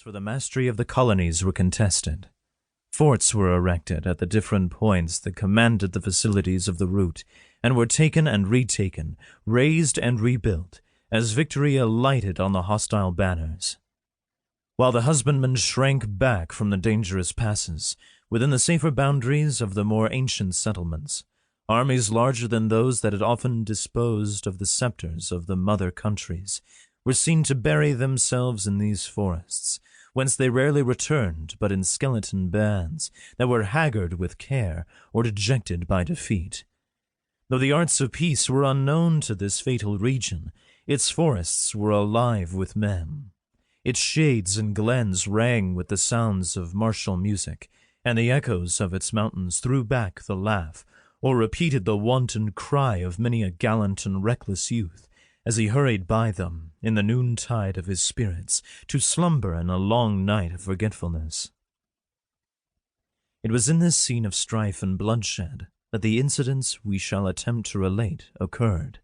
for the mastery of the colonies were contested. Forts were erected at the different points that commanded the facilities of the route, and were taken and retaken, razed and rebuilt, as victory alighted on the hostile banners. While the husbandmen shrank back from the dangerous passes, within the safer boundaries of the more ancient settlements, armies larger than those that had often disposed of the scepters of the mother countries were seen to bury themselves in these forests, whence they rarely returned but in skeleton bands that were haggard with care or dejected by defeat. Though the arts of peace were unknown to this fatal region, its forests were alive with men. Its shades and glens rang with the sounds of martial music, and the echoes of its mountains threw back the laugh or repeated the wanton cry of many a gallant and reckless youth as he hurried by them in the noontide of his spirits to slumber in a long night of forgetfulness. It was in this scene of strife and bloodshed that the incidents we shall attempt to relate occurred,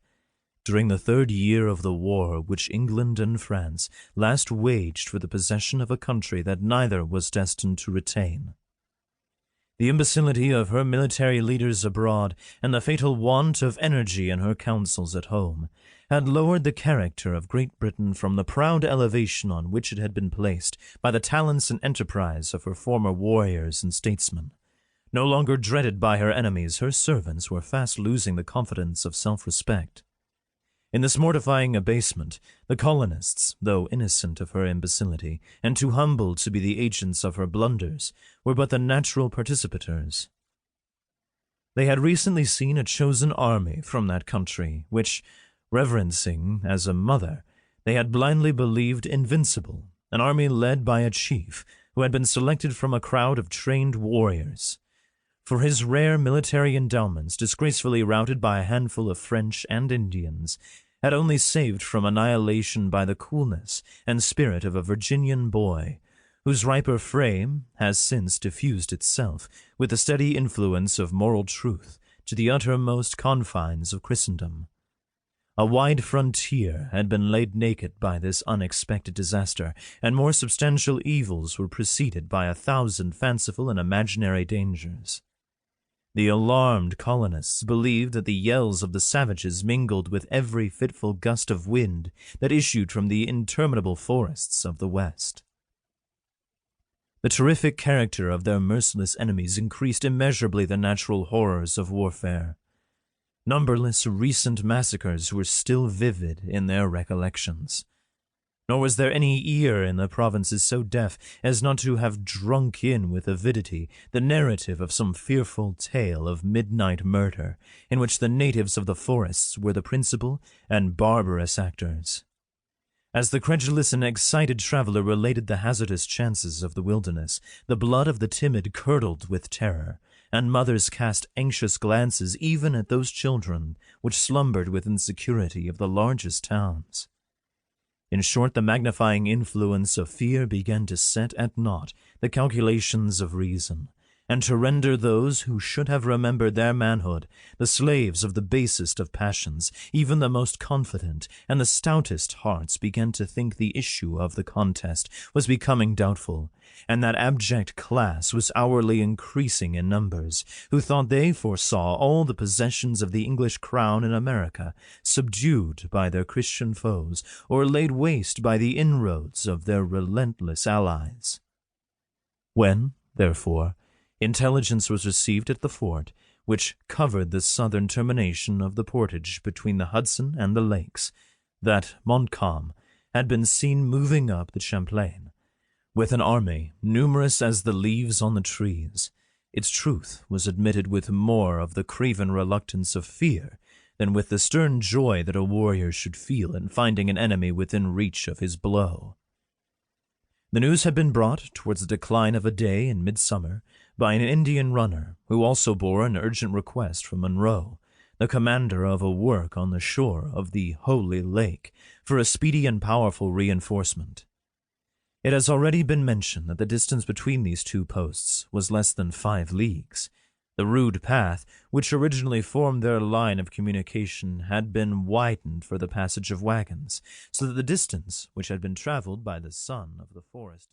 during the third year of the war which England and France last waged for the possession of a country that neither was destined to retain. The imbecility of her military leaders abroad and the fatal want of energy in her councils at home had lowered the character of Great Britain from the proud elevation on which it had been placed by the talents and enterprise of her former warriors and statesmen. No longer dreaded by her enemies, her servants were fast losing the confidence of self-respect. In this mortifying abasement, the colonists, though innocent of her imbecility, and too humble to be the agents of her blunders, were but the natural participators. They had recently seen a chosen army from that country, which, reverencing as a mother, they had blindly believed invincible, an army led by a chief who had been selected from a crowd of trained warriors. For his rare military endowments, disgracefully routed by a handful of French and Indians, had only saved from annihilation by the coolness and spirit of a Virginian boy, whose riper frame has since diffused itself with the steady influence of moral truth to the uttermost confines of Christendom. A wide frontier had been laid naked by this unexpected disaster, and more substantial evils were preceded by 1,000 fanciful and imaginary dangers. The alarmed colonists believed that the yells of the savages mingled with every fitful gust of wind that issued from the interminable forests of the west. The terrific character of their merciless enemies increased immeasurably the natural horrors of warfare. Numberless recent massacres were still vivid in their recollections. Nor was there any ear in the provinces so deaf as not to have drunk in with avidity the narrative of some fearful tale of midnight murder, in which the natives of the forests were the principal and barbarous actors. As the credulous and excited traveler related the hazardous chances of the wilderness, the blood of the timid curdled with terror, and mothers cast anxious glances even at those children which slumbered within security of the largest towns. In short, the magnifying influence of fear began to set at naught the calculations of reason, and to render those who should have remembered their manhood the slaves of the basest of passions. Even the most confident and the stoutest hearts began to think the issue of the contest was becoming doubtful, and that abject class was hourly increasing in numbers, who thought they foresaw all the possessions of the English crown in America subdued by their Christian foes, or laid waste by the inroads of their relentless allies. When, therefore, intelligence was received at the fort, which covered the southern termination of the portage between the Hudson and the lakes, that Montcalm had been seen moving up the Champlain, with an army numerous as the leaves on the trees, its truth was admitted with more of the craven reluctance of fear than with the stern joy that a warrior should feel in finding an enemy within reach of his blow. The news had been brought towards the decline of a day in midsummer by an Indian runner, who also bore an urgent request from Monroe, the commander of a work on the shore of the Holy Lake, for a speedy and powerful reinforcement. It has already been mentioned that the distance between these two posts was less than 5 leagues. The rude path, which originally formed their line of communication, had been widened for the passage of wagons, so that the distance which had been traveled by the son of the forest